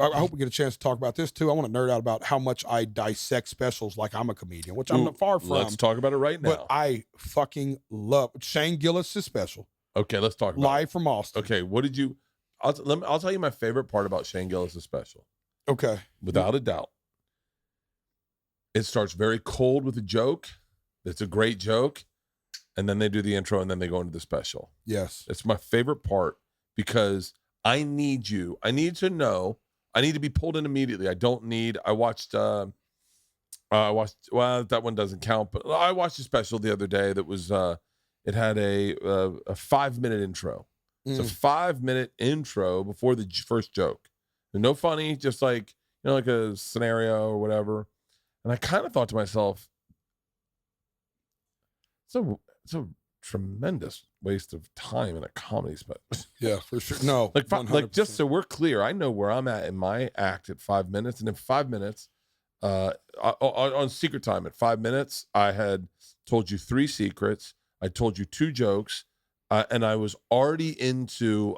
I hope we get a chance to talk about this too. I want to nerd out about how much I dissect specials like I'm a comedian, which I'm not far from. Let's talk about it right now. But I fucking love Shane Gillis' special. Okay, let's talk about Live it. from Austin. Okay, what did you? I'll tell you my favorite part about Shane Gillis' special. Okay, without a doubt. It starts very cold with a joke. It's a great joke, and then they do the intro, and then they go into the special. Yes, it's my favorite part because I need to know. I need to be pulled in immediately. I watched. Well, that one doesn't count, but I watched a special the other day that was. It had a 5-minute intro. It's a 5-minute intro before the first joke. And no funny, just like, like a scenario or whatever. And I kind of thought to myself, it's a tremendous waste of time in a comedy special. Yeah, for sure. No, like just so we're clear, I know where I'm at in my act at 5 minutes, and in 5 minutes, on Secret Time at 5 minutes, I had told you 3 secrets. I told you 2 jokes, and I was already into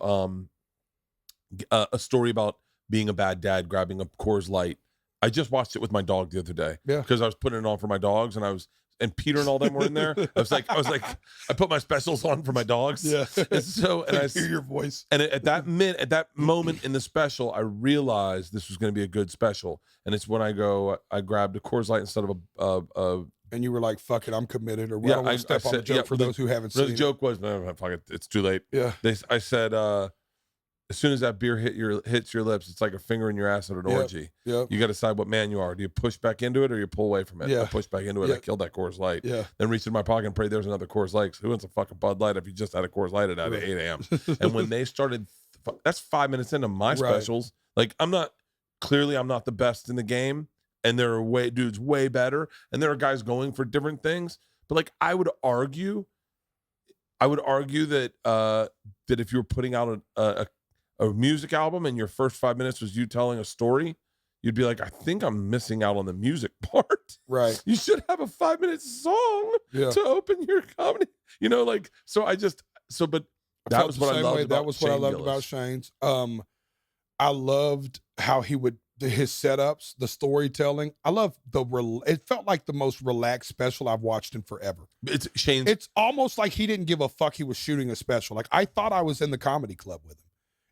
a story about being a bad dad, grabbing a Coors Light. I just watched it with my dog the other day because I was putting it on for my dogs, and Peter and all them were in there. I was like, I put my specials on for my dogs. Yeah. And I hear your voice. And at that moment in the special, I realized this was going to be a good special. And it's when I grabbed a Coors Light instead of a and you were like, fuck it, I'm committed. Or I don't want to step on the joke for those who haven't seen it. The joke was, no, fuck it, it's too late. Yeah. I said, as soon as that beer hits your lips, it's like a finger in your ass at an orgy. Yep. You got to decide what man you are. Do you push back into it or you pull away from it? Yeah. I pushed back into it. I killed that Coors Light. Yeah. Then reached in my pocket and prayed there's another Coors Light. Who wants a fucking Bud Light if you just had a Coors Light at 8 a.m.? And when they started, that's 5 minutes into my specials. Like, I'm not the best in the game. And there are dudes way better. And there are guys going for different things. But like, I would argue that that if you were putting out a music album and your first 5 minutes was you telling a story, you'd be like, I think I'm missing out on the music part. Right. You should have a 5-minute song to open your comedy. But that was what I loved. That was what I loved about Shane's. I loved how he would his setups, the storytelling. I love it felt like the most relaxed special I've watched in forever. It's almost like he didn't give a fuck he was shooting a special. Like, I thought I was in the comedy club with him.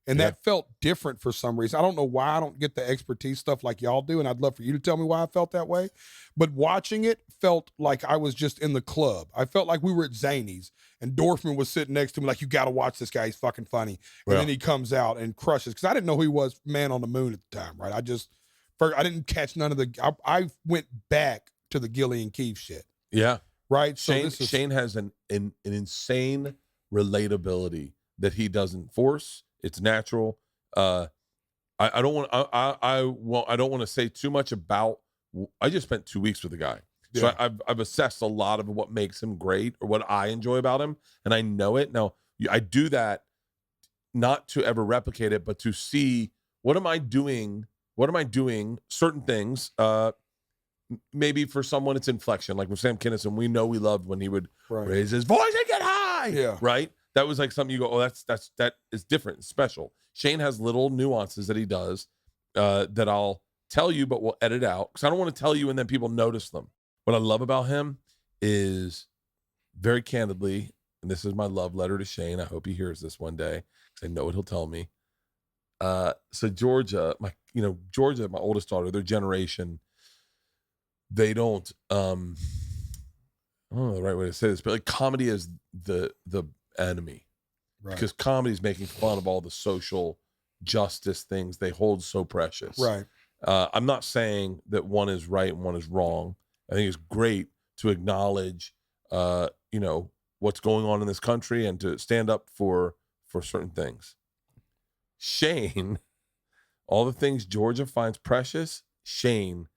And that felt different for some reason. I don't know why I don't get the expertise stuff like y'all do, and I'd love for you to tell me why I felt that way. But watching it felt like I was just in the club. I felt like we were at Zany's, and Dorfman was sitting next to me like, you got to watch this guy. He's fucking funny. And then he comes out and crushes. Because I didn't know who he was, Man on the Moon at the time, right? I didn't catch none of I went back to the Gillian Keefe shit. Yeah. Right? Shane has an insane relatability that he doesn't force. It's natural. I don't want to say too much about. I just spent 2 weeks with the guy, so I've assessed a lot of what makes him great or what I enjoy about him, and I know it. Now I do that not to ever replicate it, but to see what am I doing. What am I doing? Certain things. Maybe for someone it's inflection, like with Sam Kinison. We know we loved when he would raise his voice and get high. Yeah. Right. That was like something you go, oh, that is different, it's special. Shane has little nuances that he does that I'll tell you, but we'll edit out because I don't want to tell you and then people notice them. What I love about him is, very candidly, and this is my love letter to Shane. I hope he hears this one day because I know what he'll tell me. So Georgia, my oldest daughter, their generation, they don't. I don't know the right way to say this, but like comedy is the enemy, right? Because comedy is making fun of all the social justice things they hold so precious, right? I'm not saying that one is right and one is wrong. I think it's great to acknowledge, what's going on in this country and to stand up for certain things. Shane, all the things Georgia finds precious, Shane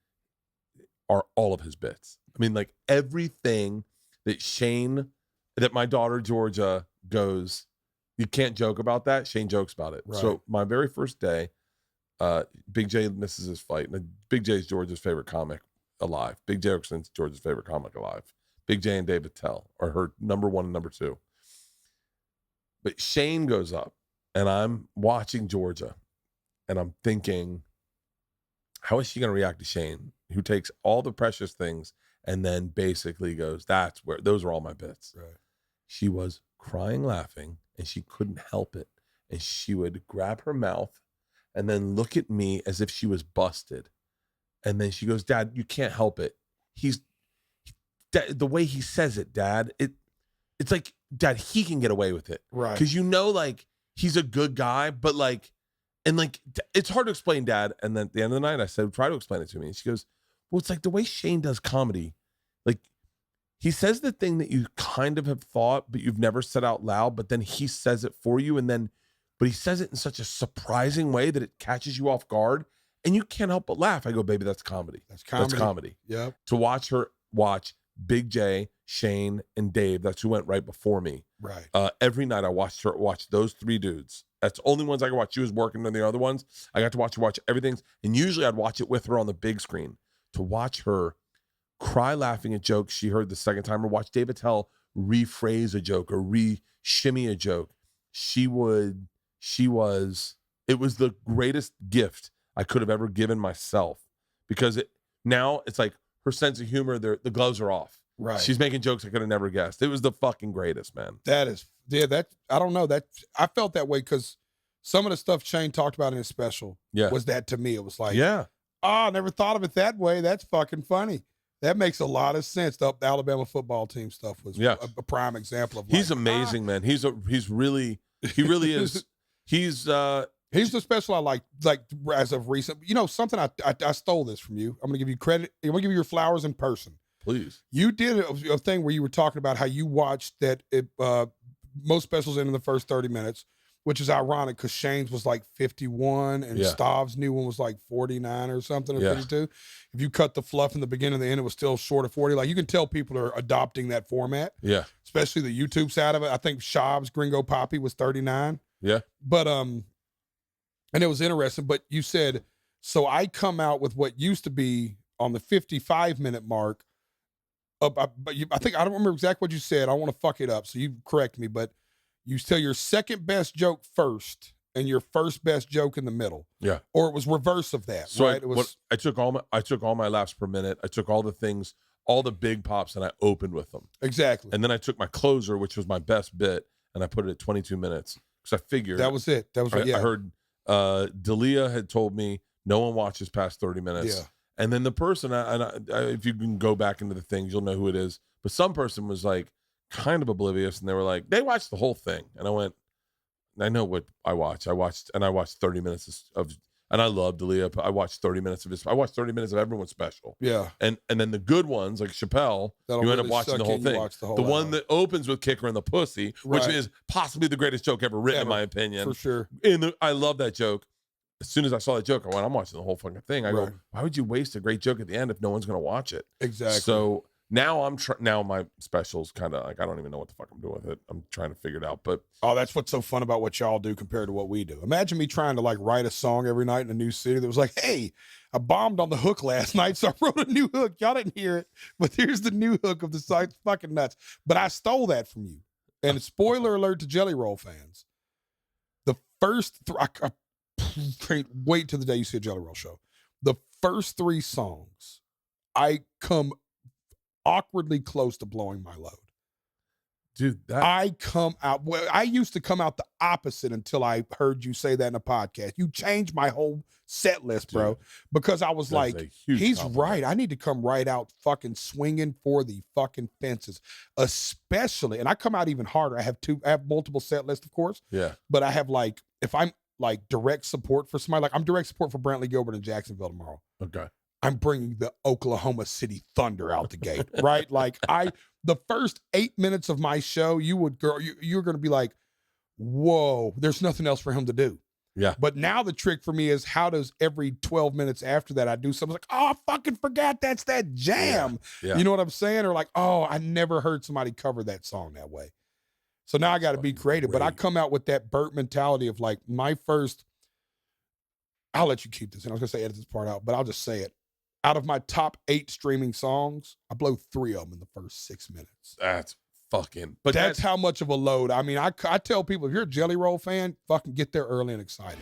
are all of his bits. I mean, like everything that my daughter Georgia goes, you can't joke about that. Shane jokes about it. Right. So my very first day, Big J misses his flight. And Big J is Georgia's favorite comic alive. Big J Oakson's Georgia's favorite comic alive. Big J and David Tell are her number 1 and number 2. But Shane goes up, and I'm watching Georgia, and I'm thinking, how is she going to react to Shane, who takes all the precious things and then basically goes, those are all my bits. Right. She was crying, laughing, and she couldn't help it. And she would grab her mouth and then look at me as if she was busted. And then she goes, Dad, you can't help it. The way he says it, Dad, it's like, Dad, he can get away with it. Right. Because like, he's a good guy, but like, and like, it's hard to explain, Dad. And then at the end of the night, I said, try to explain it to me. And she goes, well, it's like the way Shane does comedy. Like, he says the thing that you kind of have thought, but you've never said out loud, but then he says it for you. But he says it in such a surprising way that it catches you off guard and you can't help but laugh. I go, baby, that's comedy. That's comedy. Yep. To watch her watch Big J, Shane, and Dave, that's who went right before me. Right. Every night I watched her watch those three dudes. That's the only ones I could watch. She was working on the other ones. I got to watch her watch everything. And usually I'd watch it with her on the big screen. To watch her cry laughing at jokes she heard the second time, or watch Dave Attell rephrase a joke or re-shimmy a joke. It was the greatest gift I could have ever given myself, because now it's like her sense of humor, the gloves are off. Right. She's making jokes I could have never guessed. It was the fucking greatest, man. I don't know, I felt that way because some of the stuff Shane talked about in his special was that to me. It was like, I never thought of it that way. That's fucking funny. That makes a lot of sense. The Alabama football team stuff was a prime example of. He's amazing, man. He really is. He's the special I like as of recent. You know, something I stole this from you. I'm gonna give you credit. I'm gonna give you your flowers in person. Please. You did a thing where you were talking about how you watched that most specials in the first 30 minutes, which is ironic because Shane's was like 51 and Stav's new one was like 49 or something, or 52. If you cut the fluff in the beginning and the end, it was still short of 40. Like, you can tell people are adopting that format. Yeah. Especially the YouTube side of it. I think Shab's Gringo Poppy was 39. Yeah. But, and it was interesting, but you said, so I come out with what used to be on the 55-minute mark. I think, I don't remember exactly what you said. I don't want to fuck it up, so you correct me, but you tell your second best joke first and your first best joke in the middle. Yeah. Or it was reverse of that, so right? I took all my laughs per minute. I took all the things, all the big pops, and I opened with them. Exactly. And then I took my closer, which was my best bit, and I put it at 22 minutes because I figured that was it. That was it. Yeah. I heard Dalia had told me no one watches past 30 minutes. Yeah. And then the person, if you can go back into the things, you'll know who it is. But some person was like kind of oblivious, and they were like, they watched the whole thing. And I went, I know what I watched. I watched 30 minutes of, and I love Dalia. I watched 30 minutes of his. I watched 30 minutes of everyone's special. Yeah. And then the good ones, like Chappelle, you end up watching the whole thing. The one that opens with Kicker and the Pussy, which is possibly the greatest joke ever written, in my opinion. For sure. I love that joke. As soon as I saw that joke, I went, I'm watching the whole fucking thing. I go, why would you waste a great joke at the end if no one's going to watch it? Exactly. So now now my special's kind of like, I don't even know what the fuck I'm doing with it. I'm trying to figure it out. But that's what's so fun about what y'all do compared to what we do. Imagine me trying to like write a song every night in a new city that was like, hey, I bombed on the hook last night, so I wrote a new hook. Y'all didn't hear it, but here's the new hook of the site. It's fucking nuts. But I stole that from you. And spoiler alert to Jelly Roll fans. The first I can't wait till the day you see a Jelly Roll show. The first 3 songs, I come awkwardly close to blowing my load. Dude, I come out. Well, I used to come out the opposite until I heard you say that in a podcast. You changed my whole set list, bro, because I was like, he's compliment. Right. I need to come right out fucking swinging for the fucking fences, especially. And I come out even harder. I have multiple set lists, of course. Yeah. But I have like, if I'm like direct support for somebody, like I'm direct support for Brantley Gilbert in Jacksonville tomorrow. Okay. I'm bringing the Oklahoma City Thunder out the gate, right? Like the first 8 minutes of my show, you're going to be like, whoa, there's nothing else for him to do. Yeah. But now the trick for me is, how does every 12 minutes after that I do something like, oh, I fucking forgot that's that jam. Yeah. You know what I'm saying? Or like, oh, I never heard somebody cover that song that way. So now I got to be creative. But I come out with that Bert mentality of like, my first, I'll let you keep this. And I was going to say edit this part out, but I'll just say it. Out of my top 8 streaming songs, I blow 3 of them in the first 6 minutes. That's fucking. But that's how much of a load. I mean, I tell people, if you're a Jelly Roll fan, fucking get there early and excited.